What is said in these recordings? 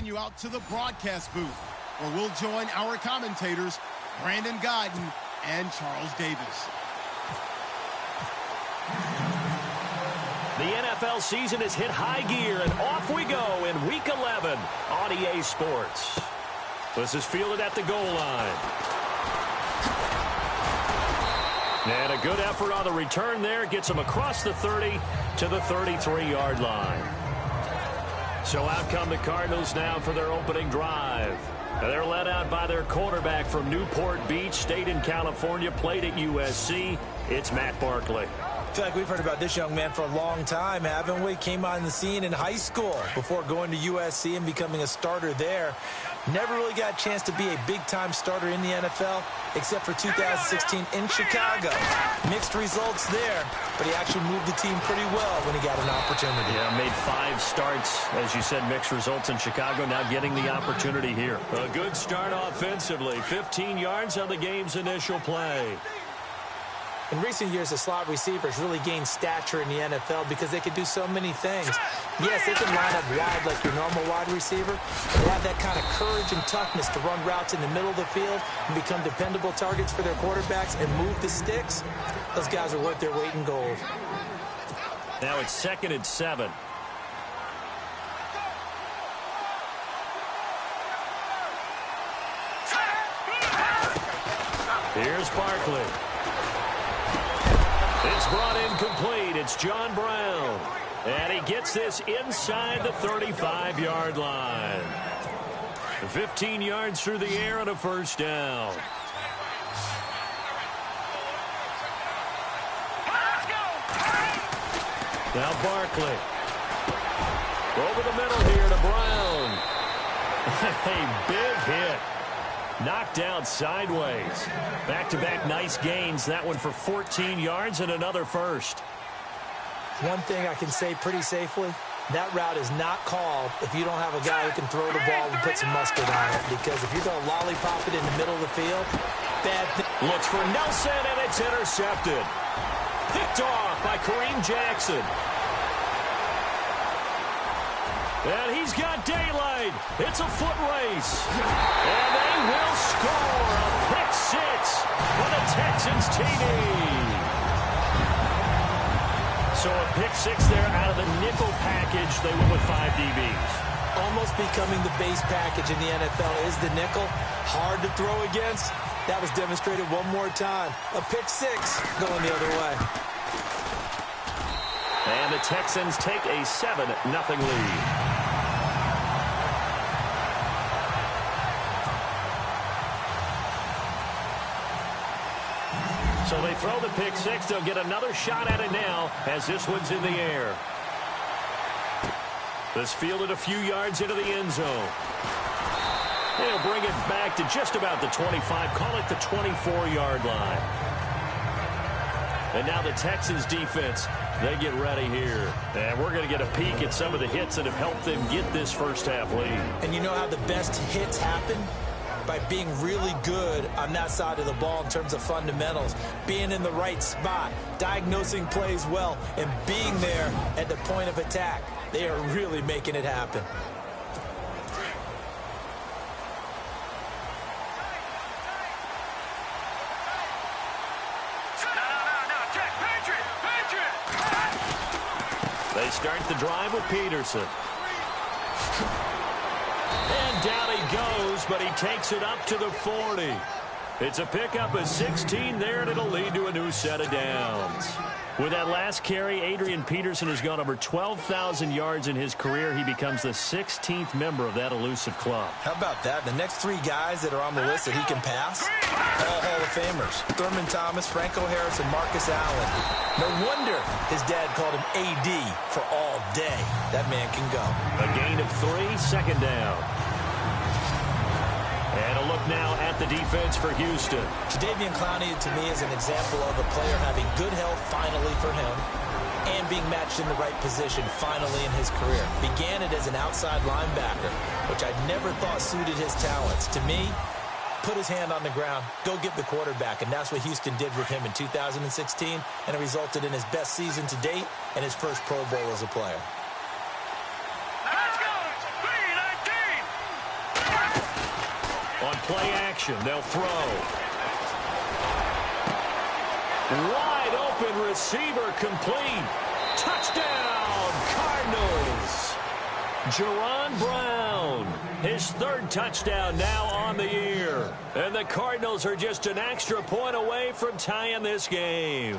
you out to the broadcast booth, where we'll join our commentators, Brandon Guyton and Charles Davis. The NFL season has hit high gear, and off we go in Week 11 on EA Sports. This is fielded at the goal line. And a good effort on the return there. Gets him across the 30 to the 33-yard line. So out come the Cardinals now for their opening drive. They're led out by their quarterback from Newport Beach, stayed in California, played at USC. It's Matt Barkley. I feel like we've heard about this young man for a long time, haven't we? Came on the scene in high school before going to USC and becoming a starter there. Never really got a chance to be a big-time starter in the NFL, except for 2016 in Chicago. Mixed results there, but he actually moved the team pretty well when he got an opportunity. Yeah, made 5 starts, as you said, mixed results in Chicago, now getting the opportunity here. A good start offensively, 15 yards on the game's initial play. In recent years, the slot receivers really gained stature in the NFL because they can do so many things. Yes, they can line up wide like your normal wide receiver, but they have that kind of courage and toughness to run routes in the middle of the field and become dependable targets for their quarterbacks and move the sticks. Those guys are worth their weight in gold. Now it's 2nd and 7. Here's Barkley. It's brought in complete. It's John Brown. And he gets this inside the 35-yard line. 15 yards through the air and a first down. Now Barkley. Over the middle here to Brown. A big hit. Knocked down sideways. Back-to-back nice gains. That one for 14 yards and another first. One thing I can say pretty safely, that route is not called if you don't have a guy who can throw the ball and put some mustard on it. Because if you're going to lollipop it in the middle of the field, bad thing. Looks for Nelson, and it's intercepted. Picked off by Kareem Jackson. And he's got daylight. It's a foot race. And they will score a pick 6 for the Texans TD. So a pick 6 there out of the nickel package. They went with 5 DBs. Almost becoming the base package in the NFL is the nickel. Hard to throw against. That was demonstrated one more time. A pick 6 going the other way. And the Texans take a 7-0 lead. So they throw the pick 6. They'll get another shot at it now as this one's in the air. This fielded a few yards into the end zone. They'll bring it back to just about the 25. Call it the 24-yard line. And now the Texans defense, they get ready here. And we're going to get a peek at some of the hits that have helped them get this first half lead. And you know how the best hits happen? By being really good on that side of the ball in terms of fundamentals, being in the right spot, diagnosing plays well, and being there at the point of attack. They are really making it happen. They start the drive with Peterson. And down he goes, but he takes it up to the 40. It's a pickup of 16 there, and it'll lead to a new set of downs. With that last carry, Adrian Peterson has gone over 12,000 yards in his career. He becomes the 16th member of that elusive club. How about that? The next 3 guys that are on the list that he can pass, all Hall of Famers. Thurman Thomas, Franco Harris, and Marcus Allen. No wonder his dad called him AD for all day. That man can go. A gain of 3, second down. And a look now at the defense for Houston. Jadeveon Clowney, to me, is an example of a player having good health finally for him and being matched in the right position finally in his career. Began it as an outside linebacker, which I never thought suited his talents. To me, put his hand on the ground, go get the quarterback, and that's what Houston did with him in 2016, and it resulted in his best season to date and his first Pro Bowl as a player. play action. They'll throw. Wide open receiver complete. Touchdown, Cardinals. Jaron Brown, his third touchdown now on the year. And the Cardinals are just an extra point away from tying this game.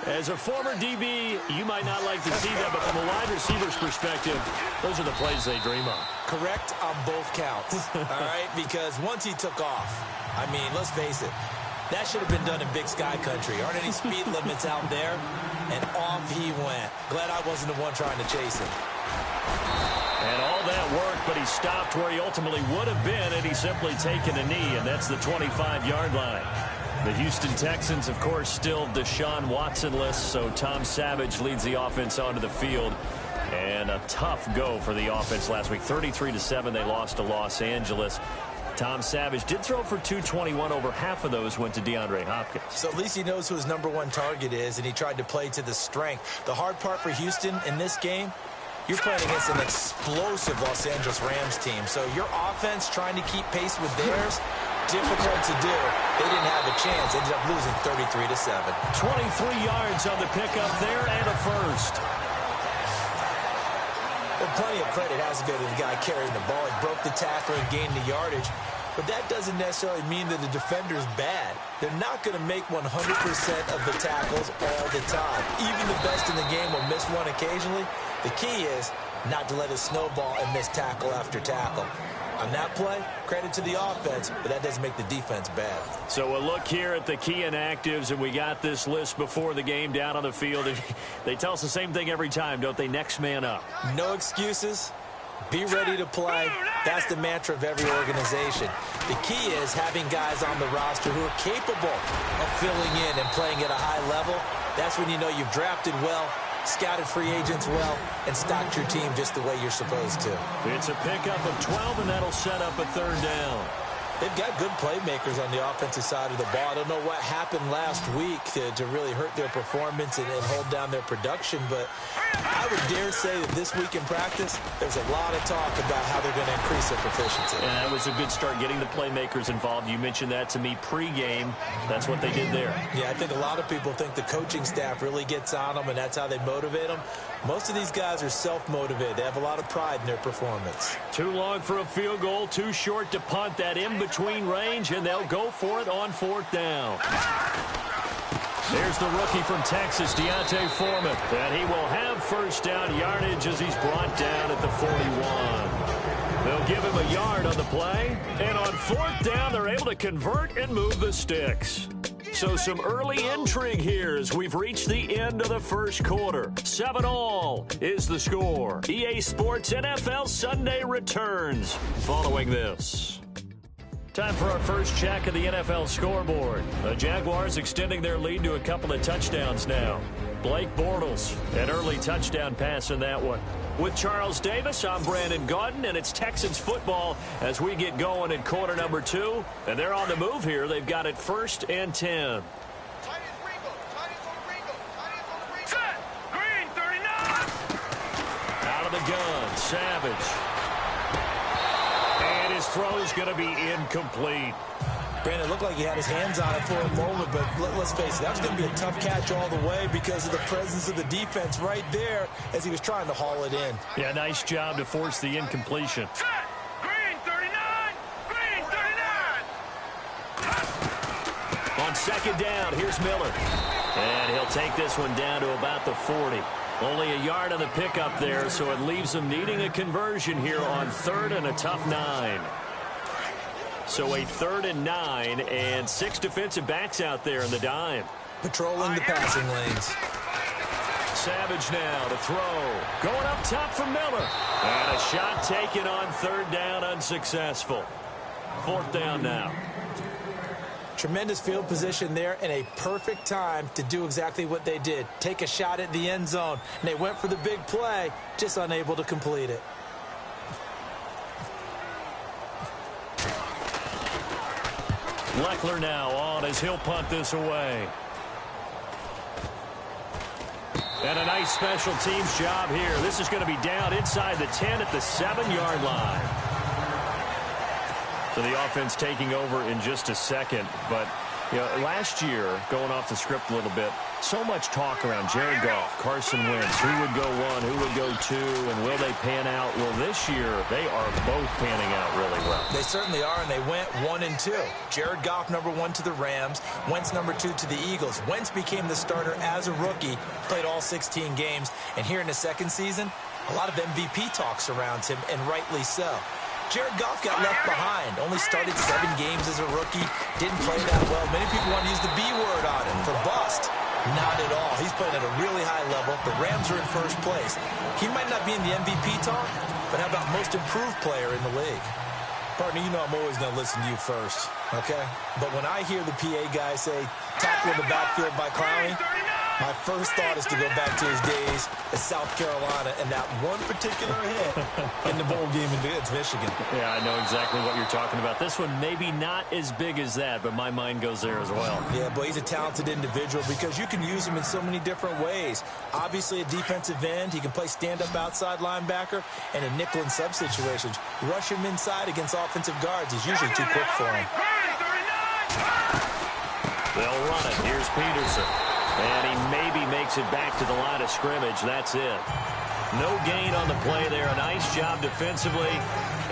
As a former DB, you might not like to see that, but from a wide receiver's perspective, those are the plays they dream of. Correct on both counts, all right? Because once he took off, I mean, let's face it, that should have been done in Big Sky Country. Aren't any speed limits out there? And off he went. Glad I wasn't the one trying to chase him. And all that work, but he stopped where he ultimately would have been had he simply taken a knee, and that's the 25-yard line. The Houston Texans, of course, still Deshaun Watson-less, so Tom Savage leads the offense onto the field. And a tough go for the offense last week. 33-7, they lost to Los Angeles. Tom Savage did throw for 221. Over half of those went to DeAndre Hopkins. So at least he knows who his #1 target is, and he tried to play to the strength. The hard part for Houston in this game, you're playing against an explosive Los Angeles Rams team. So your offense trying to keep pace with theirs, difficult to do. They didn't have a chance. Ended up losing 33-7. 23 yards on the pickup there and a first. Well, plenty of credit has to go to the guy carrying the ball. He broke the tackle and gained the yardage. But that doesn't necessarily mean that the defender's bad. They're not going to make 100% of the tackles all the time. Even the best in the game will miss one occasionally. The key is not to let it snowball and miss tackle after tackle. On that play, credit to the offense, but that doesn't make the defense bad. So a look here at the key inactives, and we got this list before the game down on the field. They tell us the same thing every time, don't they? Next man up. No excuses. Be ready to play. That's the mantra of every organization. The key is having guys on the roster who are capable of filling in and playing at a high level. That's when you know you've drafted well, scouted free agents well, and stocked your team just the way you're supposed to. It's a pickup of 12, and that'll set up a third down. They've got good playmakers on the offensive side of the ball. I don't know what happened last week to really hurt their performance and hold down their production, but I would dare say that this week in practice, there's a lot of talk about how they're going to increase their proficiency. And that was a good start, getting the playmakers involved. You mentioned that to me pregame. That's what they did there. Yeah, I think a lot of people think the coaching staff really gets on them, and that's how they motivate them. Most of these guys are self-motivated. They have a lot of pride in their performance. Too long for a field goal, too short to punt. That in-between range, and they'll go for it on fourth down. There's the rookie from Texas, Deontay Foreman, and he will have first down yardage as he's brought down at the 41. They'll give him a yard on the play, and on fourth down, they're able to convert and move the sticks. So some early intrigue here as we've reached the end of the first quarter. 7-all is the score. EA Sports NFL Sunday returns following this. Time for our first check of the NFL scoreboard. The Jaguars extending their lead to a couple of touchdowns now. Blake Bortles, an early touchdown pass in that one. With Charles Davis, I'm Brandon Gaudin, and it's Texans football as we get going in quarter number 2. And they're on the move here. They've got it 1st and 10. Out of the gun, Savage. And his throw's going to be incomplete. Brandon, it looked like he had his hands on it for a moment, but let's face it, that's going to be a tough catch all the way because of the presence of the defense right there as he was trying to haul it in. Yeah, nice job to force the incompletion. Green 39! Green 39! On second down, here's Miller. And he'll take this one down to about the 40. Only a yard on the pickup there, so it leaves them needing a conversion here on 3rd and a tough 9. So a 3rd and 9, and 6 defensive backs out there in the dime. Patrolling the passing lanes. Savage now to throw. Going up top for Miller. And a shot taken on 3rd down, unsuccessful. 4th down now. Tremendous field position there and a perfect time to do exactly what they did. Take a shot at the end zone. And they went for the big play, just unable to complete it. Leckler now on as he'll punt this away. And a nice special teams job here. This is going to be down inside the 10 at the 7-yard line. So the offense taking over in just a second. But, you know, last year, going off the script a little bit, so much talk around Jared Goff, Carson Wentz, who would go one, who would go two, and will they pan out? Well, this year, they are both panning out really well. They certainly are, and they went 1-2. Jared Goff, number 1 to the Rams. Wentz, number 2 to the Eagles. Wentz became the starter as a rookie, played all 16 games, and here in his second season, a lot of MVP talk surrounds him, and rightly so. Jared Goff got left behind, only started 7 games as a rookie, didn't play that well. Many people want to use the B word on him for bust. Not at all. He's playing at a really high level. The Rams are in first place. He might not be in the MVP talk, but how about most improved player in the league? Partner, you know I'm always going to listen to you first, okay? But when I hear the PA guy say, tackle in the backfield by Clowney, my first thought is to go back to his days at South Carolina and that one particular hit in the bowl game against Michigan. Yeah, I know exactly what you're talking about. This one maybe not as big as that, but my mind goes there as well. Yeah, but he's a talented individual because you can use him in so many different ways. Obviously, a defensive end. He can play stand-up outside linebacker and in nickel and sub situations. Rush him inside against offensive guards. He's usually too quick for him. They'll run it. Here's Peterson. And he maybe makes it back to the line of scrimmage. That's it. No gain on the play there. A nice job defensively.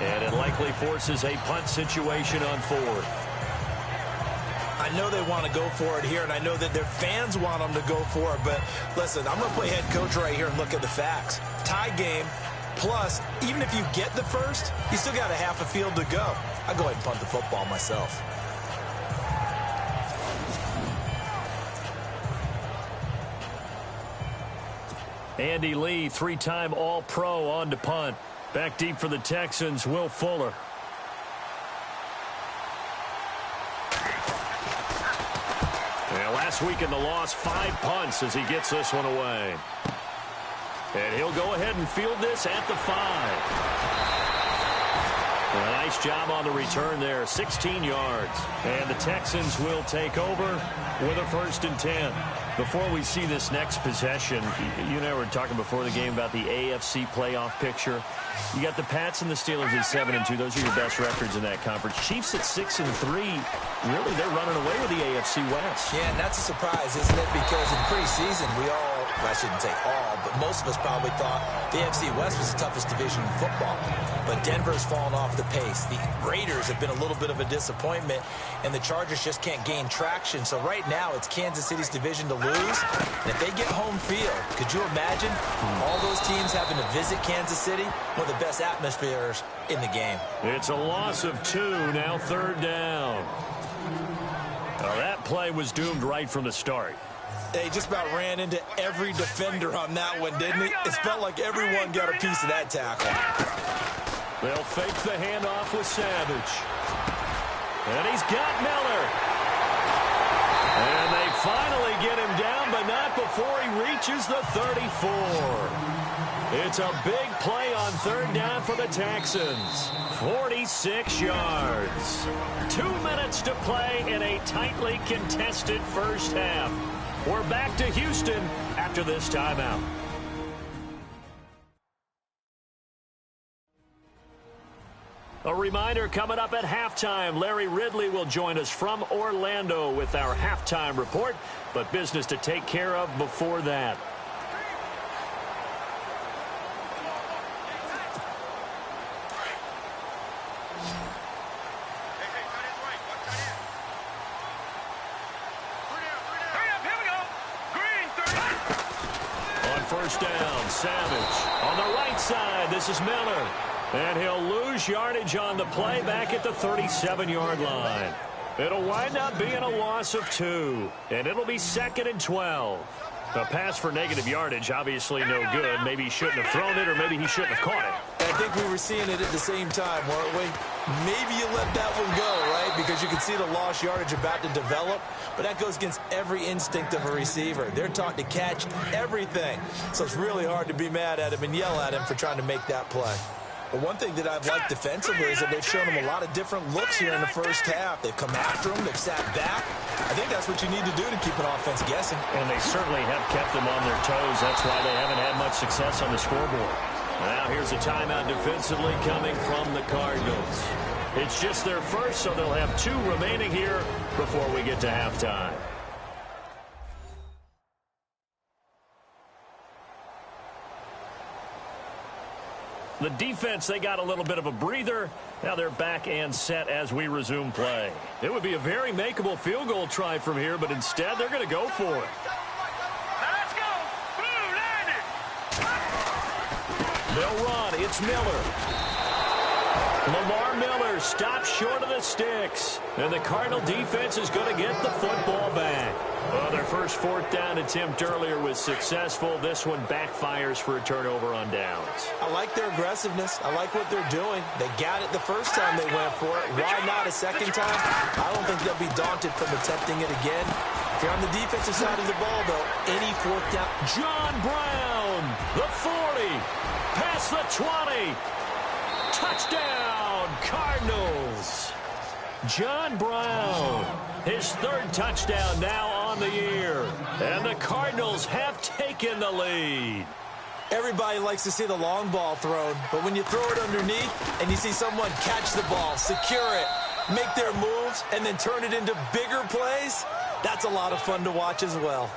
And it likely forces a punt situation on 4th. I know they want to go for it here, and I know that their fans want them to go for it. But, listen, I'm going to play head coach right here and look at the facts. Tie game, plus, even if you get the first, you still got a half a field to go. I'll go ahead and punt the football myself. Andy Lee, 3-time All-Pro on to punt. Back deep for the Texans, Will Fuller. Yeah, last week in the loss, 5 punts as he gets this one away. And he'll go ahead and field this at the 5. A nice job on the return there, 16 yards. And the Texans will take over with a 1st and 10. Before we see this next possession, you and I were talking before the game about the AFC playoff picture. You got the Pats and the Steelers at 7-2. Those are your best records in that conference. Chiefs at 6-3. Really, they're running away with the AFC West. Yeah, and that's a surprise, isn't it? Because in preseason, we all, well, I shouldn't say all, but most of us probably thought the AFC West was the toughest division in football. But Denver's fallen off the pace. The Raiders have been a little bit of a disappointment, and the Chargers just can't gain traction. So right now, it's Kansas City's division to lose. And if they get home field, could you imagine all those teams having to visit Kansas City? One of the best atmospheres in the game. It's a loss of 2, now 3rd down. Well, that play was doomed right from the start. They just about ran into every defender on that one, didn't he? It felt like everyone got a piece of that tackle. They'll fake the handoff with Savage. And he's got Miller. And they finally get him down, but not before he reaches the 34. It's a big play on 3rd down for the Texans. 46 yards. 2 minutes to play in a tightly contested first half. We're back to Houston after this timeout. A reminder coming up at halftime, Larry Ridley will join us from Orlando with our halftime report, but business to take care of before that. On 1st down, Savage. On the right side, this is Miller. And he'll lose yardage on the play back at the 37-yard line. It'll wind up being a loss of 2. And it'll be 2nd and 12. A pass for negative yardage, obviously no good. Maybe he shouldn't have thrown it, or maybe he shouldn't have caught it. I think we were seeing it at the same time, weren't we? Maybe you let that one go, right? Because you can see the lost yardage about to develop. But that goes against every instinct of a receiver. They're taught to catch everything. So it's really hard to be mad at him and yell at him for trying to make that play. But one thing that I've liked defensively is that they've shown him a lot of different looks here in the first half. They've come after him. They've sat back. I think that's what you need to do to keep an offense guessing. And they certainly have kept them on their toes. That's why they haven't had much success on the scoreboard. Now here's a timeout defensively coming from the Cardinals. It's just their first, so they'll have 2 remaining here before we get to halftime. The defense, they got a little bit of a breather. Now they're back and set as we resume play. It would be a very makeable field goal try from here, but instead they're going to go for it. Let's go. Blue landed. They'll run. It's Miller. Lamar Miller stops short of the sticks. And the Cardinal defense is going to get the football back. Well, their first 4th down attempt earlier was successful. This one backfires for a turnover on downs. I like their aggressiveness. I like what they're doing. They got it the first time they went for it. Why not a second time? I don't think they'll be daunted from attempting it again. If you're on the defensive side of the ball, though, any 4th down. John Brown, the 40, past the 20. Touchdown, Cardinals. John Brown, his 3rd touchdown now on the year. And the Cardinals have taken the lead. Everybody likes to see the long ball thrown, but when you throw it underneath and you see someone catch the ball, secure it, make their moves, and then turn it into bigger plays, that's a lot of fun to watch as well.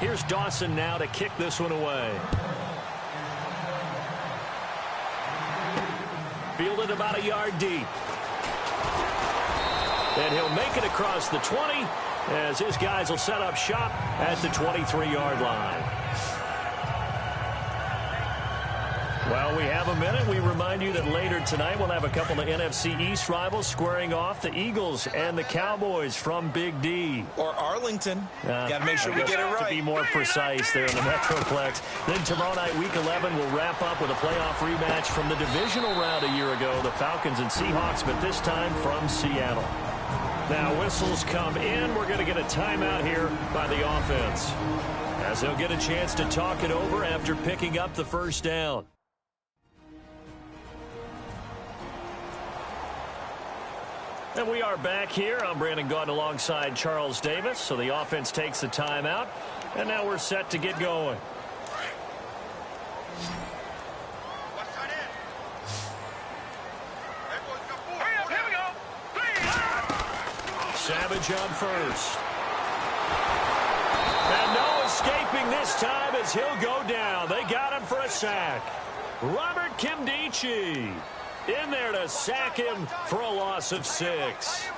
Here's Dawson now to kick this one away. Fielded about a yard deep. And he'll make it across the 20 as his guys will set up shop at the 23-yard line. Well, we have a minute. We remind you that later tonight we'll have a couple of NFC East rivals squaring off, the Eagles and the Cowboys from Big D. Or Arlington. Got to make sure we get it right. To be more precise there in the Metroplex. Then tomorrow night, Week 11, will wrap up with a playoff rematch from the divisional round a year ago, the Falcons and Seahawks, but this time from Seattle. Now whistles come in. We're going to get a timeout here by the offense, as they'll get a chance to talk it over after picking up the first down. And we are back here. I'm Brandon Gaudin alongside Charles Davis. So the offense takes the timeout. And now we're set to get going. Here we go. Savage on first. And no escaping this time as he'll go down. They got him for a sack. Robert Kimdichie in there to sack him for a loss of 6. Hey,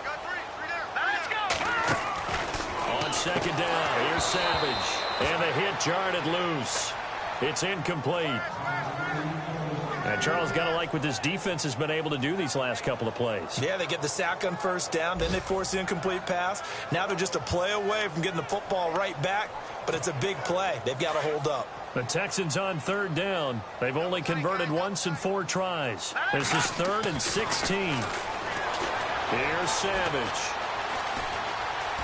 got three there. Let's go. On second down, here's Savage. And the hit jarred it loose. It's incomplete. And Charles, got to like what this defense has been able to do these last couple of plays. Yeah, they get the sack on first down, then they force the incomplete pass. Now they're just a play away from getting the football right back, but it's a big play. They've got to hold up. The Texans on 3rd down. They've only converted once in 4 tries. This is 3rd and 16. Here's Savage.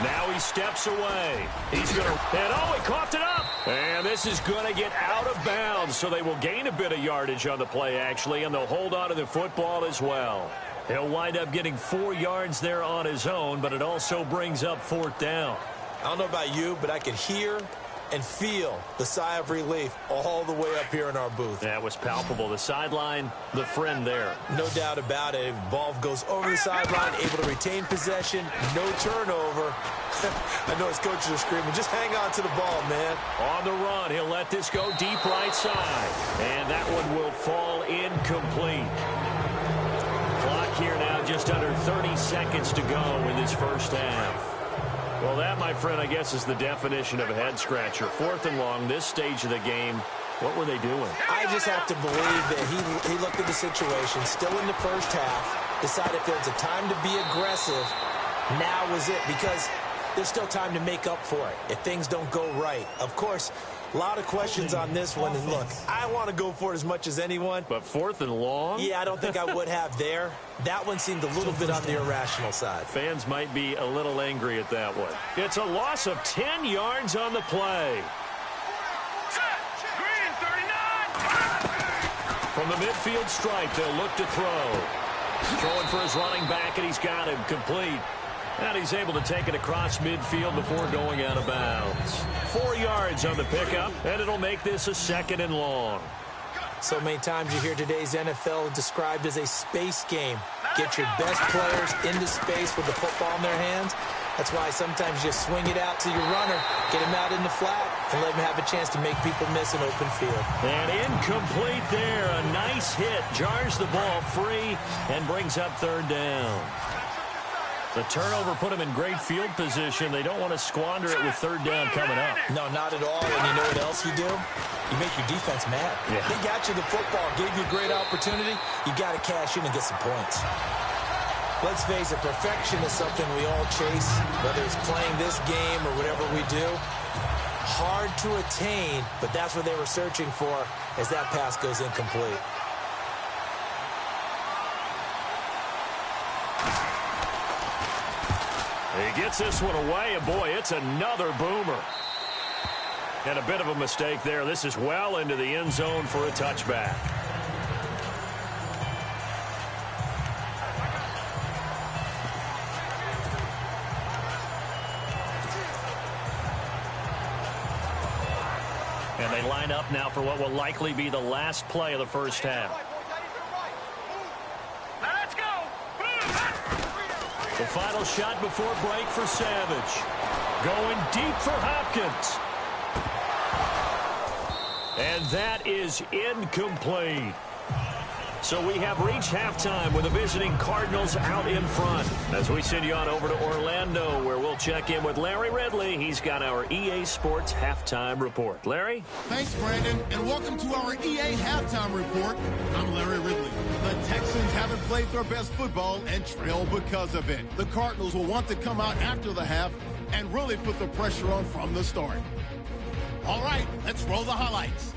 Now he steps away. He's going to, and he coughed it up. And this is going to get out of bounds, so they will gain a bit of yardage on the play, actually, and they'll hold on to the football as well. He'll wind up getting 4 yards there on his own, but it also brings up 4th down. I don't know about you, but I could hear and feel the sigh of relief all the way up here in our booth. That was palpable. The sideline, the friend there. No doubt about it. Ball goes over the sideline, able to retain possession, no turnover. I know his coaches are screaming, just hang on to the ball, man. On the run, he'll let this go deep right side. And that one will fall incomplete. Clock here now just under 30 seconds to go in this first half. Well, that, my friend, I guess is the definition of a head-scratcher. 4th and long, this stage of the game. What were they doing? I just have to believe that he looked at the situation, still in the first half, decided if it was a time to be aggressive, now was it, because there's still time to make up for it if things don't go right. Of course, a lot of questions on this one, and look, I want to go for it as much as anyone. But 4th and long? Yeah, I don't think I would have there. That one seemed a little bit on the irrational side. Fans might be a little angry at that one. It's a loss of 10 yards on the play. Green 39. From the midfield stripe, they'll look to throw. Throwing for his running back, and he's got him complete. And he's able to take it across midfield before going out of bounds. 4 yards on the pickup, and it'll make this a 2nd and long. So many times you hear today's NFL described as a space game. Get your best players into space with the football in their hands. That's why sometimes you swing it out to your runner, get him out in the flat, and let him have a chance to make people miss an open field. And incomplete there. A nice hit. Jars the ball free and brings up 3rd down. The turnover put him in great field position. They don't want to squander it with 3rd down coming up. No, not at all. And you know what else you do? You make your defense mad. Yeah. They got you the football, gave you a great opportunity. You got to cash in and get some points. Let's face it, perfection is something we all chase, whether it's playing this game or whatever we do. Hard to attain, but that's what they were searching for as that pass goes incomplete. He gets this one away, and boy, it's another boomer. And a bit of a mistake there. This is well into the end zone for a touchback. And they line up now for what will likely be the last play of the first half. Let's go. The final shot before break for Savage. Going deep for Hopkins. And that is incomplete. So we have reached halftime with the visiting Cardinals out in front. As we send you on over to Orlando, where we'll check in with Larry Ridley. He's got our EA Sports Halftime Report. Larry? Thanks, Brandon, and welcome to our EA Halftime Report. I'm Larry Ridley. The Texans haven't played their best football and trail because of it. The Cardinals will want to come out after the half and really put the pressure on from the start. All right, let's roll the highlights.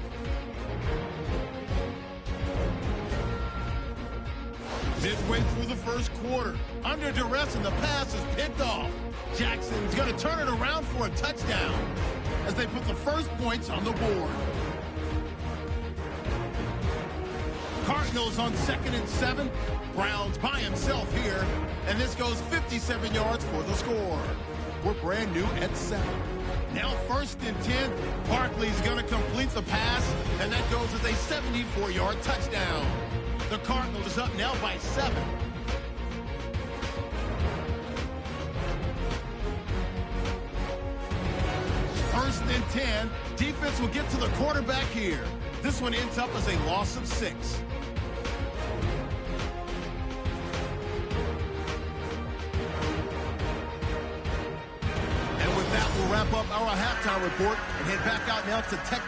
Midway through the first quarter, under duress, and the pass is picked off. Jackson's going to turn it around for a touchdown as they put the first points on the board. Cardinals on 2nd and 7. Browns by himself here, and this goes 57 yards for the score. We're brand new at 7. Now 1st and 10. Barkley's going to complete the pass, and that goes as a 74-yard touchdown. The Cardinals up now by 7. First and 10. Defense will get to the quarterback here. This one ends up as a loss of 6. And with that, we'll wrap up our halftime report and head back out now to Tech.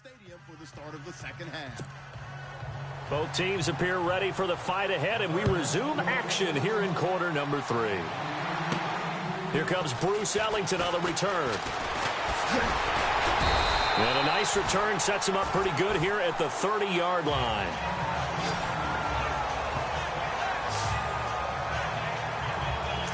Stadium for the start of the second half. Both teams appear ready for the fight ahead, and we resume action here in quarter number 3. Here comes Bruce Ellington on the return. And a nice return sets him up pretty good here at the 30-yard line.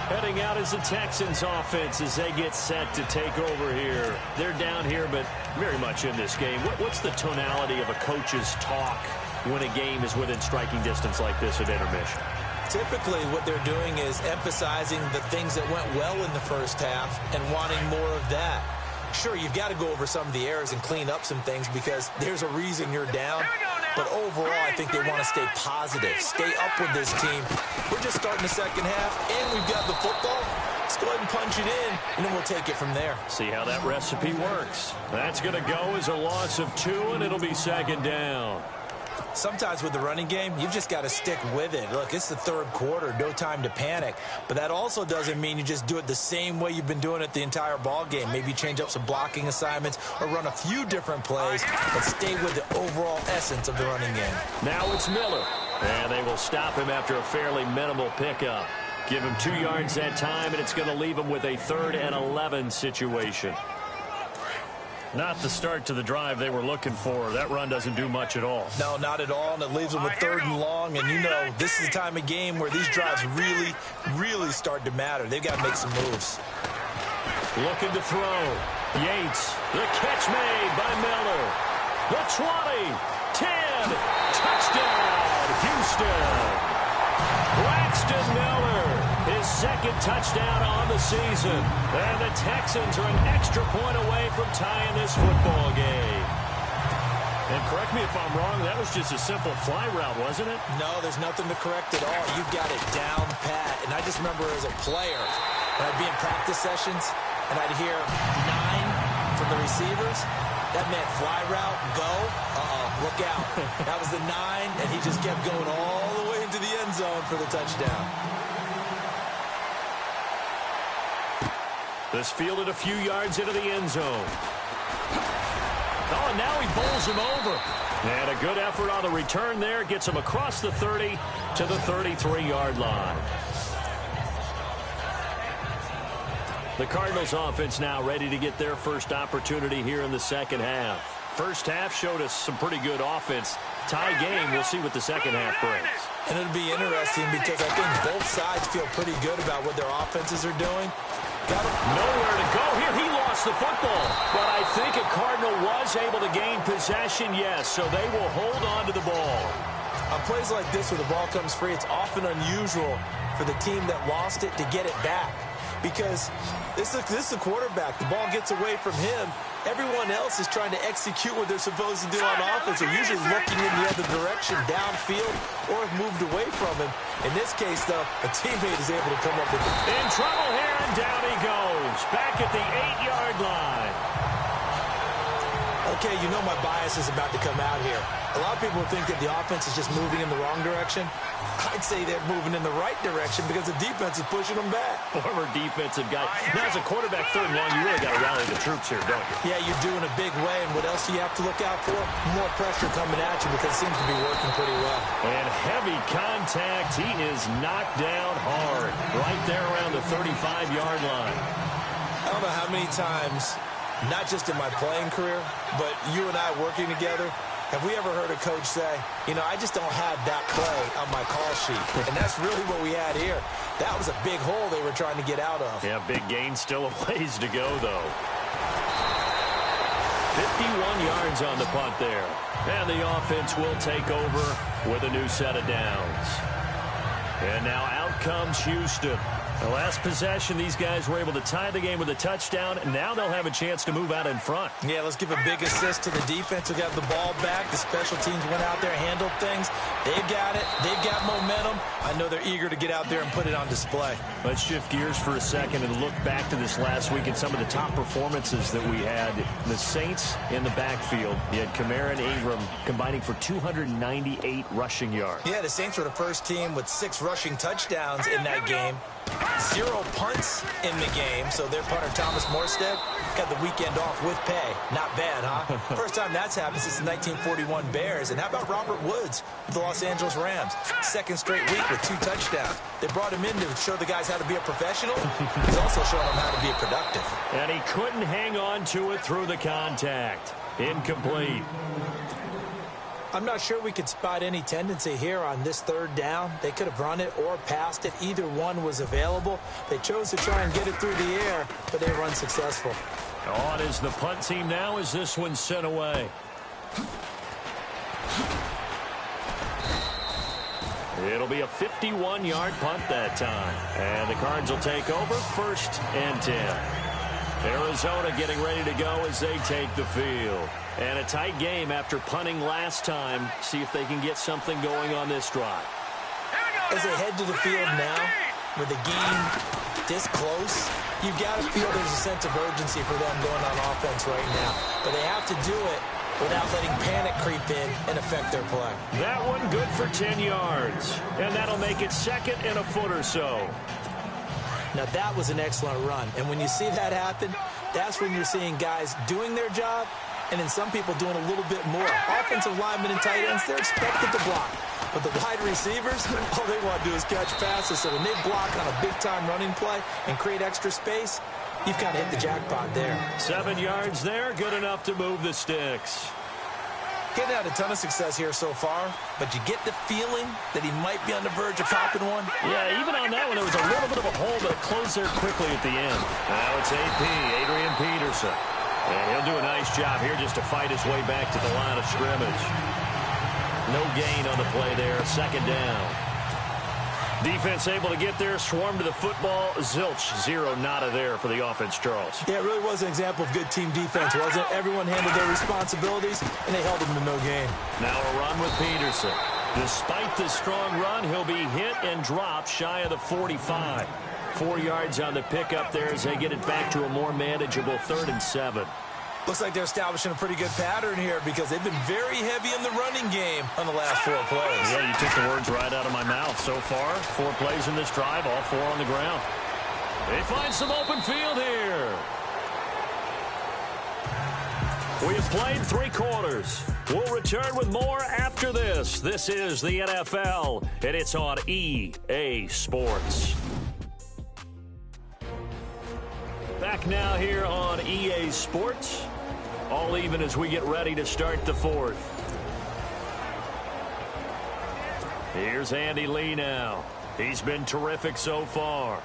Heading out is the Texans offense as they get set to take over here. They're down here, but very much in this game. What's the tonality of a coach's talk when a game is within striking distance like this at intermission? Typically, what they're doing is emphasizing the things that went well in the first half and wanting more of that. Sure, you've got to go over some of the errors and clean up some things because there's a reason you're down. But overall, I think they want to stay positive, stay up with this team. We're just starting the second half, and we've got the football. Let's go ahead and punch it in, and then we'll take it from there. See how that recipe works. That's going to go as a loss of 2, and it'll be second down. Sometimes with the running game, you've just got to stick with it. Look, it's the third quarter, no time to panic. But that also doesn't mean you just do it the same way you've been doing it the entire ball game. Maybe change up some blocking assignments or run a few different plays, but stay with the overall essence of the running game. Now it's Miller, and they will stop him after a fairly minimal pickup. Give him 2 yards that time, and it's going to leave him with a 3rd and 11 situation. Not the start to the drive they were looking for. That run doesn't do much at all. No, not at all, and it leaves them with 3rd and long. And you know, this is the time of game where these drives really, really start to matter. They've got to make some moves. Looking to throw. Yates, the catch made by Miller. The 20, 10, touchdown, Houston. Braxton Miller, his 2nd touchdown on the season. And the Texans are an extra point away from tying this football game. And correct me if I'm wrong, that was just a simple fly route, wasn't it? No, there's nothing to correct at all. You got it down pat. And I just remember as a player, when I'd be in practice sessions, and I'd hear 9 from the receivers. That meant fly route, go. Look out. That was the 9, and he just kept going all the way into the end zone for the touchdown. This fielded a few yards into the end zone. Oh, and now he bowls him over. And a good effort on the return there. Gets him across the 30 to the 33-yard line. The Cardinals offense now ready to get their first opportunity here in the second half. First half showed us some pretty good offense. Tie game, we'll see what the second half brings. And it'll be interesting because I think both sides feel pretty good about what their offenses are doing. Nowhere to go here. He lost the football. But I think a Cardinal was able to gain possession, yes. So they will hold on to the ball. On plays like this where the ball comes free, it's often unusual for the team that lost it to get it back. Because this is the quarterback. The ball gets away from him. Everyone else is trying to execute what they're supposed to do on offense. They're usually looking in the other direction, downfield, or have moved away from him. In this case, though, a teammate is able to come up with it. In trouble here, and down he goes. Back at the 8-yard line. Okay, you know my bias is about to come out here. A lot of people think that the offense is just moving in the wrong direction. I'd say they're moving in the right direction because the defense is pushing them back. Former defensive guy. Now, as a quarterback, 3rd and long, you really got to rally the troops here, don't you? Yeah, you're doing a big way, and what else do you have to look out for? More pressure coming at you because it seems to be working pretty well. And heavy contact. He is knocked down hard. Right there around the 35-yard line. I don't know how many times, not just in my playing career, but you and I working together, have we ever heard a coach say, you know, I just don't have that play on my call sheet. And that's really what we had here. That was a big hole they were trying to get out of. Yeah, big gain, still a ways to go, though. 51 yards on the punt there. And the offense will take over with a new set of downs. And now out comes Houston. The last possession, these guys were able to tie the game with a touchdown, and now they'll have a chance to move out in front. Yeah, let's give a big assist to the defense who got the ball back. The special teams went out there, handled things. They've got it. They've got momentum. I know they're eager to get out there and put it on display. Let's shift gears for a second and look back to this last week and some of the top performances that we had. The Saints in the backfield. You had Kamara and Ingram combining for 298 rushing yards. Yeah, the Saints were the first team with 6 rushing touchdowns in that game. 0 punts in the game, so their punter Thomas Morstead got the weekend off with pay. Not bad, huh? First time that's happened since the 1941 Bears. And how about Robert Woods with the Los Angeles Rams? 2nd straight week with 2 touchdowns. They brought him in to show the guys how to be a professional. He's also showing them how to be productive. And he couldn't hang on to it through the contact. Incomplete. I'm not sure we could spot any tendency here on this 3rd down. They could have run it or passed it. Either one was available. They chose to try and get it through the air, but they were unsuccessful. On is the punt team now as this one's sent away. It'll be a 51-yard punt that time. And the Cards will take over 1st and 10. Arizona getting ready to go as they take the field. And a tight game after punting last time. See if they can get something going on this drive. As they head to the field now, with the game this close, you've got to feel there's a sense of urgency for them going on offense right now. But they have to do it without letting panic creep in and affect their play. That one good for 10 yards. And that'll make it second and a foot or so. Now, that was an excellent run. And when you see that happen, that's when you're seeing guys doing their job and then some people doing a little bit more. Offensive linemen and tight ends, they're expected to block. But the wide receivers, all they want to do is catch passes. So when they block on a big-time running play and create extra space, you've kind of hit the jackpot there. 7 yards there, good enough to move the sticks. Getting had a ton of success here so far, but you get the feeling that he might be on the verge of popping one. Yeah, even on that one, there was a little bit of a hole, but it closed there quickly at the end. Now it's AP, Adrian Peterson. And he'll do a nice job here just to fight his way back to the line of scrimmage. No gain on the play there, second down. Defense able to get there, swarm to the football. Zilch, zero, nada there for the offense, Charles. Yeah, it really was an example of good team defense, wasn't it? Everyone handled their responsibilities, and they held them to no gain. Now a run with Peterson. Despite the strong run, he'll be hit and dropped shy of the 45. 4 yards on the pickup there as they get it back to a more manageable 3rd and 7. Looks like they're establishing a pretty good pattern here because they've been very heavy in the running game on the last 4 plays. Yeah, you took the words right out of my mouth. So far, 4 plays in this drive, all 4 on the ground. They find some open field here. We have played 3 quarters. We'll return with more after this. This is the NFL, and it's on EA Sports. Back now here on EA Sports. All even as we get ready to start the 4th. Here's Andy Lee now. He's been terrific so far.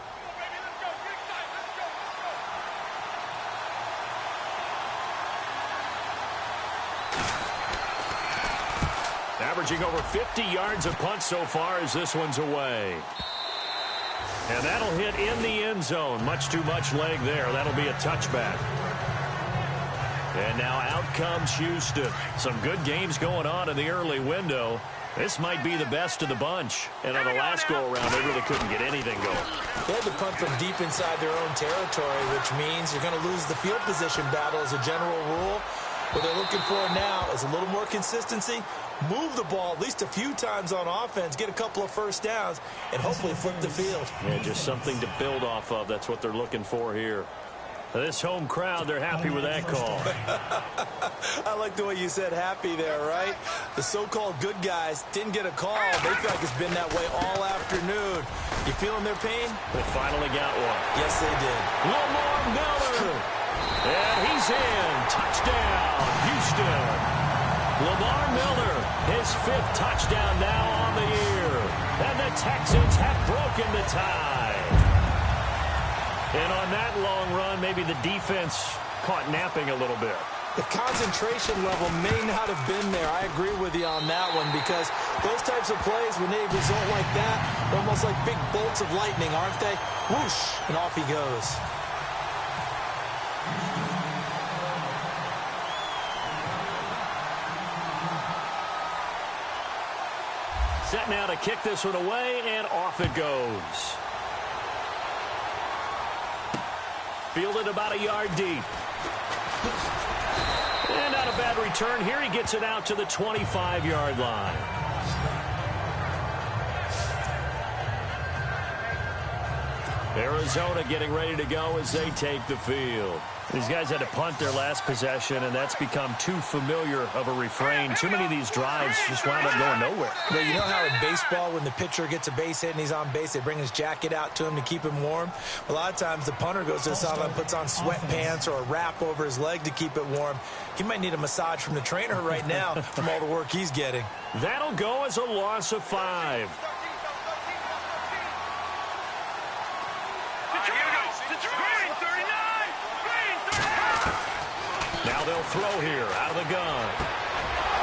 Averaging over 50 yards a punt so far as this one's away. And that'll hit in the end zone. Much too much leg there. That'll be a touchback. And now out comes Houston. Some good games going on in the early window. This might be the best of the bunch. And on the last go-around, they really couldn't get anything going. They had to punt from deep inside their own territory, which means you're going to lose the field position battle as a general rule. What they're looking for now is a little more consistency. Move the ball at least a few times on offense, get a couple of first downs, and hopefully flip the field. Yeah, just something to build off of. That's what they're looking for here. This home crowd, they're happy with that call. I like the way you said happy there, right? The so-called good guys didn't get a call. They feel like it's been that way all afternoon. You feeling their pain? They finally got one. Yes, they did. Lamar Miller. And he's in. Touchdown, Houston. Lamar Miller, his 5th touchdown now on the year. And the Texans have broken the tie. And on that long run, maybe the defense caught napping a little bit. The concentration level may not have been there. I agree with you on that one because those types of plays, when they result like that, they're almost like big bolts of lightning, aren't they? Whoosh, and off he goes. Set now to kick this one away, and off it goes. Fielded about a yard deep. And not a bad return here. He gets it out to the 25-yard line. Arizona getting ready to go as they take the field. These guys had to punt their last possession, and that's become too familiar of a refrain. Too many of these drives just wound up going nowhere. Well, you know how in baseball, when the pitcher gets a base hit and he's on base, they bring his jacket out to him to keep him warm? A lot of times the punter goes to the sideline, puts on sweatpants or a wrap over his leg to keep it warm. He might need a massage from the trainer right now from all the work he's getting. That'll go as a loss of 5. Now they'll throw here out of the gun.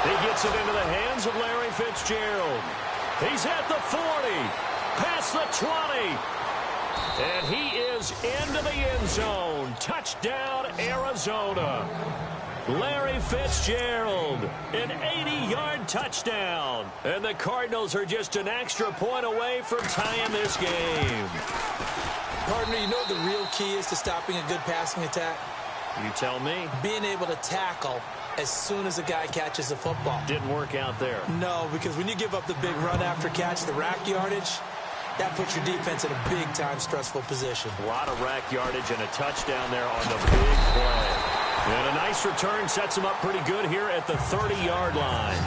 He gets it into the hands of Larry Fitzgerald. He's at the 40, past the 20. And he is into the end zone. Touchdown, Arizona. Larry Fitzgerald, an 80-yard touchdown. And the Cardinals are just an extra point away from tying this game. Partner, you know what the real key is to stopping a good passing attack? You tell me. Being able to tackle as soon as a guy catches the football. Didn't work out there. No, because when you give up the big run after catch, the rack yardage, that puts your defense in a big-time stressful position. A lot of rack yardage and a touchdown there on the big play. And a nice return sets him up pretty good here at the 30-yard line.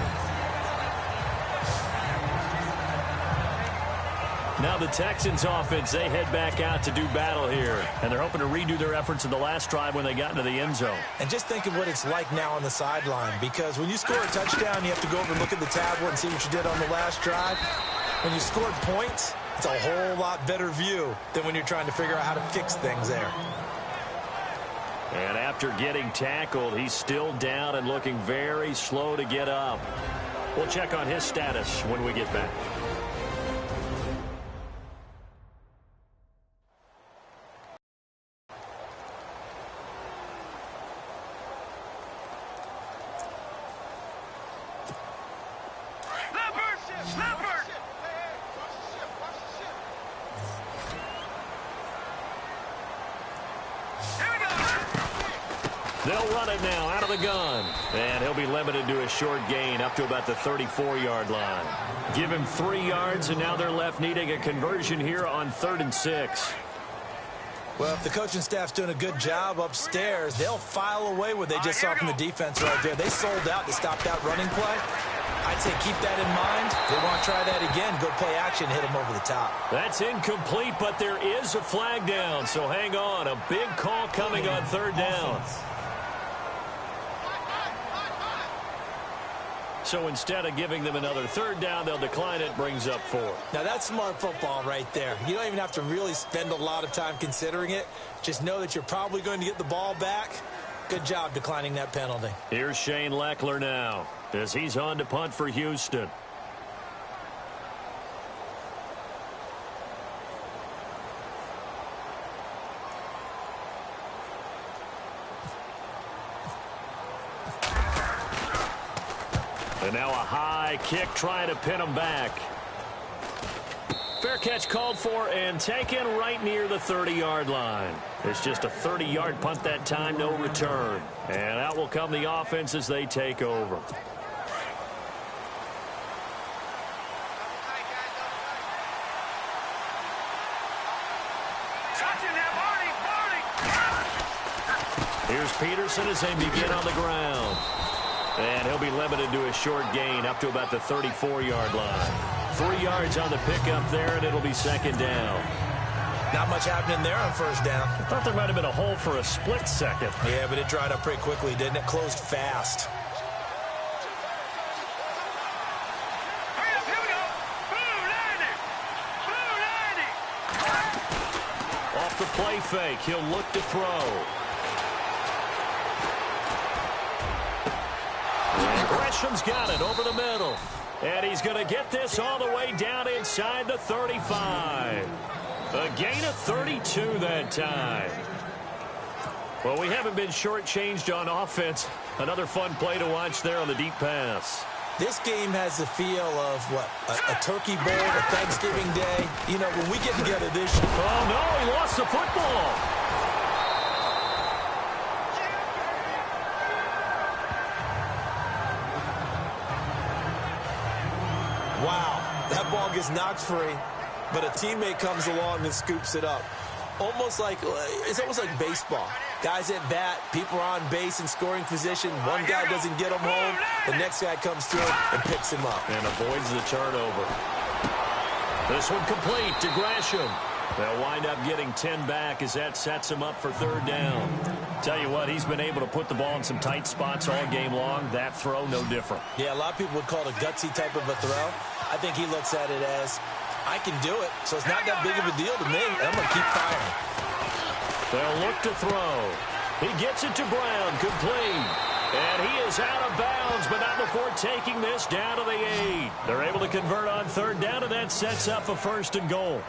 Now the Texans offense, they head back out to do battle here. And they're hoping to redo their efforts in the last drive when they got into the end zone. And just think of what it's like now on the sideline. Because when you score a touchdown, you have to go over and look at the tablet and see what you did on the last drive. When you scored points, it's a whole lot better view than when you're trying to figure out how to fix things there. And after getting tackled, he's still down and looking very slow to get up. We'll check on his status when we get back. They'll run it now out of the gun. And he'll be limited to a short gain up to about the 34-yard line. Give him 3 yards, and now they're left needing a conversion here on 3rd and 6. Well, if the coaching staff's doing a good job upstairs, they'll file away what they just saw from the defense right there. They sold out to stop that running play. I'd say keep that in mind. If they want to try that again, go play action, hit them over the top. That's incomplete, but there is a flag down, so hang on. A big call coming on 3rd down. So instead of giving them another 3rd down, they'll decline it, brings up 4. Now, that's smart football right there. You don't even have to really spend a lot of time considering it. Just know that you're probably going to get the ball back. Good job declining that penalty. Here's Shane Leckler now as he's on to punt for Houston. And now a high kick trying to pin him back. Fair catch called for and taken right near the 30-yard line. It's just a 30-yard punt that time, no return. And out will come the offense as they take over. Here's Peterson as they begin on the ground. And he'll be limited to a short gain up to about the 34-yard line. 3 yards on the pickup there, and it'll be 2nd down. Not much happening there on 1st down. I thought there might have been a hole for a split second. Yeah, but it dried up pretty quickly, didn't it? Closed fast. Hurry up, here we go. Boom, 90. Boom, 90. Off the play fake, he'll look to throw. And Gresham's got it over the middle. And he's going to get this all the way down inside the 35. A gain of 32 that time. Well, we haven't been shortchanged on offense. Another fun play to watch there on the deep pass. This game has the feel of, what, a turkey bowl, a Thanksgiving day. You know, when we get together this year. Oh, no, he lost the football. Wow, that ball gets knocked free, but a teammate comes along and scoops it up. It's almost like baseball. Guys at bat, people are on base in scoring position. One guy doesn't get him home. The next guy comes through and picks him up. And avoids the turnover. This one complete to Gresham. They'll wind up getting 10 back as that sets him up for 3rd down. Tell you what, he's been able to put the ball in some tight spots all game long. That throw, no different. Yeah, a lot of people would call it a gutsy type of a throw. I think he looks at it as, I can do it, so it's not that big of a deal to me. I'm going to keep firing. They'll look to throw. He gets it to Brown, complete. And he is out of bounds, but not before taking this down to the 8. They're able to convert on 3rd down, and that sets up a 1st and goal.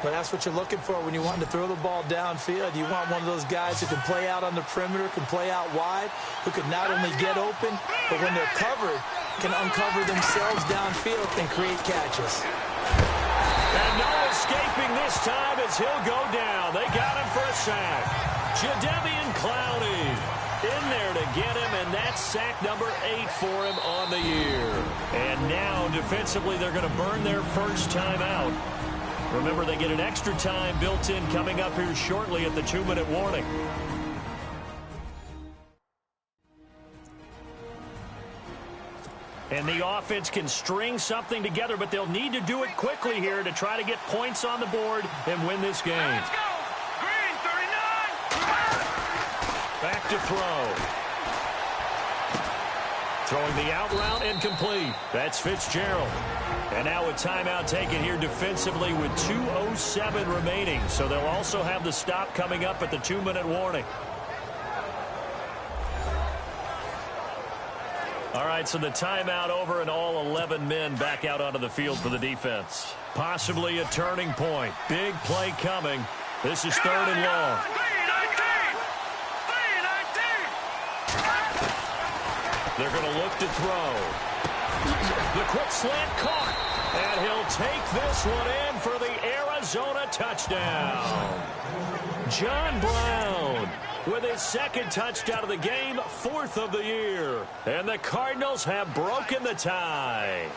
But that's what you're looking for when you want to throw the ball downfield. You want one of those guys who can play out on the perimeter, can play out wide, who can not only get open, but when they're covered, can uncover themselves downfield and create catches. And no escaping this time as he'll go down. They got him for a sack. Jadeveon Clowney. in there to get him, and that's sack number 8 for him on the year. And now, defensively, they're going to burn their first timeout. Remember, they get an extra time built in coming up here shortly at the 2-minute warning. And the offense can string something together, but they'll need to do it quickly here to try to get points on the board and win this game. Let's go. Green, 39. Back to throw. Throwing the out route and complete. That's Fitzgerald. And now a timeout taken here defensively with 2:07 remaining. So they'll also have the stop coming up at the 2-minute warning. All right, so the timeout over and all 11 men back out onto the field for the defense. Possibly a turning point. Big play coming. This is 3rd and long. 3-19. They're going to look to throw. The quick slant caught. And he'll take this one in for the Arizona touchdown. John Brown with his 2nd touchdown of the game, 4th of the year. And the Cardinals have broken the tie.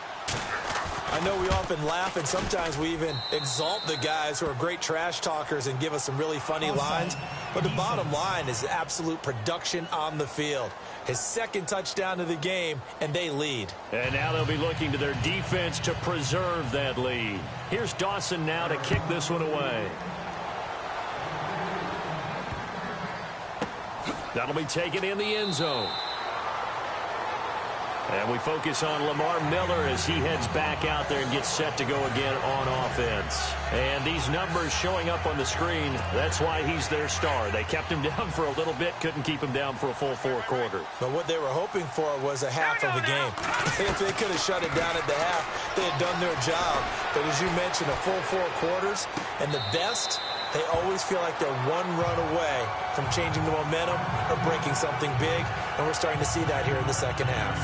I know we often laugh, and sometimes we even exalt the guys who are great trash talkers and give us some really funny lines. But the bottom line is absolute production on the field. His 2nd touchdown of the game, and they lead. And now they'll be looking to their defense to preserve that lead. Here's Dawson now to kick this one away. That'll be taken in the end zone. And we focus on Lamar Miller as he heads back out there and gets set to go again on offense. And these numbers showing up on the screen, that's why he's their star. They kept him down for a little bit, couldn't keep him down for a full 4 quarters. But what they were hoping for was a half of the game. If they could have shut it down at the half, they had done their job. But as you mentioned, a full 4 quarters, and the best, they always feel like they're one run away from changing the momentum or breaking something big, and we're starting to see that here in the second half.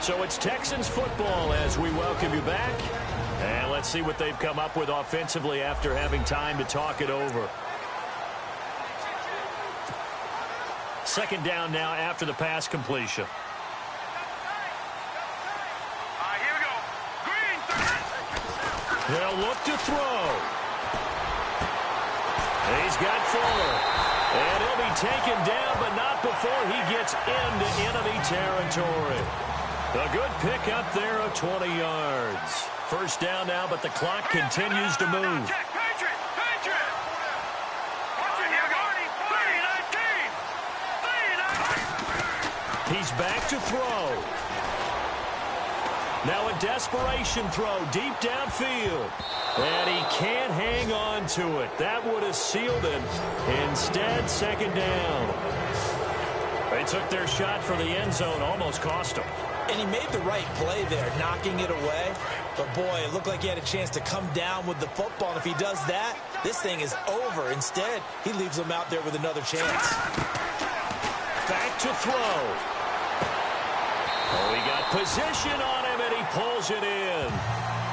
So it's Texans football as we welcome you back. And let's see what they've come up with offensively after having time to talk it over. 2nd down now after the pass completion. Here we go. Green, 30. They'll look to throw. He's got Fuller. And he'll be taken down, but not before he gets into enemy territory. A good pickup there of 20 yards. 1st down now, but the clock continues to move. Check, Patriot, Patriot. Here we go. 3-19. He's back to throw. Now a desperation throw deep downfield. And he can't hang on to it. That would have sealed him. Instead, 2nd down. They took their shot for the end zone, almost cost him. And he made the right play there, knocking it away. But, boy, it looked like he had a chance to come down with the football. And if he does that, this thing is over. Instead, he leaves him out there with another chance. Back to throw. Oh, he got position on him, and he pulls it in.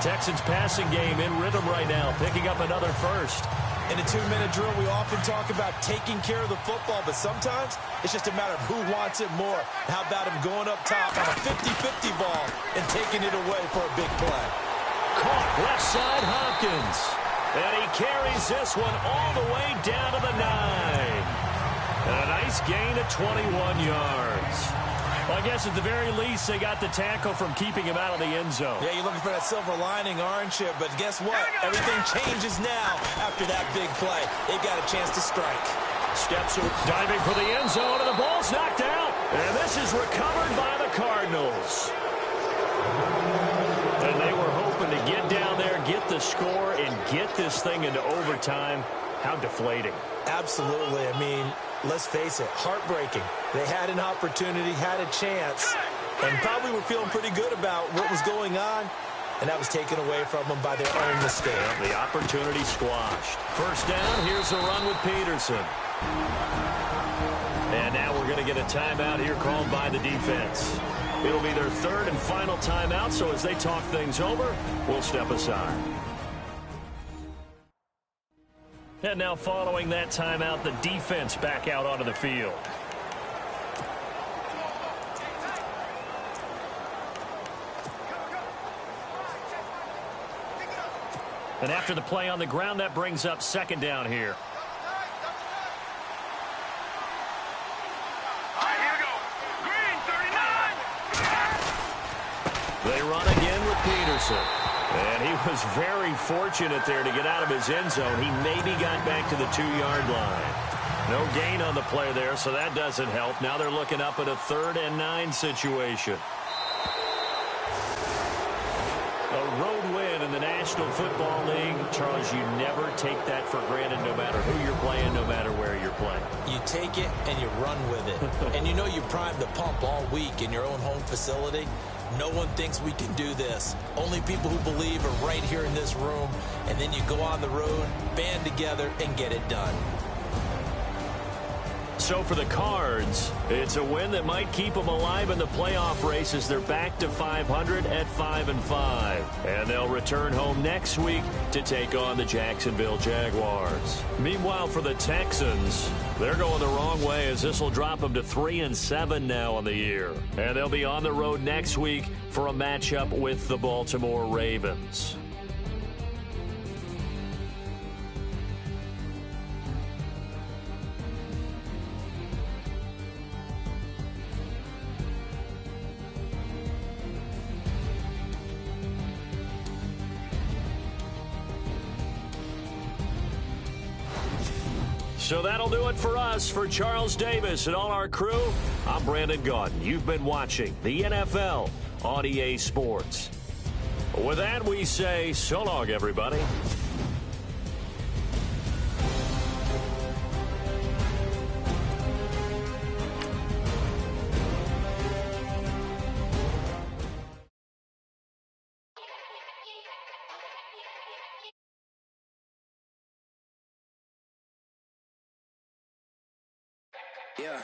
Texans passing game in rhythm right now, picking up another first. In a 2-minute drill, we often talk about taking care of the football, but sometimes it's just a matter of who wants it more. How about him going up top on a 50-50 ball and taking it away for a big play? Caught left side Hopkins. And he carries this one all the way down to the 9. And a nice gain of 21 yards. Well, I guess at the very least, they got the tackle from keeping him out of the end zone. Yeah, you're looking for that silver lining, aren't you? But guess what? Everything changes now after that big play. They got a chance to strike. Steps diving for the end zone, and the ball's knocked out. And this is recovered by the Cardinals. And they were hoping to get down there, get the score, and get this thing into overtime. How deflating. Absolutely. I mean, let's face it, heartbreaking. They had an opportunity, had a chance, and probably were feeling pretty good about what was going on, and that was taken away from them by their own mistake. The opportunity squashed. 1st down, here's a run with Peterson. And now we're going to get a timeout here called by the defense. It'll be their 3rd and final timeout, so as they talk things over, we'll step aside. And now following that timeout, the defense back out onto the field. And after the play on the ground, that brings up second down here. All right, here we go. Green, 39. They run again with Peterson. And he was very fortunate there to get out of his end zone. He maybe got back to the 2-yard line. No gain on the play there, so that doesn't help. Now they're looking up at a 3rd and 9 situation. A road win in the National Football League. Charles, you never take that for granted no matter who you're playing, no matter where you're playing. You take it and you run with it. And you know you primed the pump all week in your own home facility. No one thinks we can do this. Only people who believe are right here in this room. And then you go on the road, band together, and get it done. So for the Cards, it's a win that might keep them alive in the playoff race as they're back to 500 at 5-5. And they'll return home next week to take on the Jacksonville Jaguars. Meanwhile, for the Texans, they're going the wrong way as this will drop them to 3-7 now on the year. And they'll be on the road next week for a matchup with the Baltimore Ravens. So that'll do it for us. For Charles Davis and all our crew, I'm Brandon Gaudin. You've been watching the NFL on EA Sports. With that, we say so long, everybody. Yeah.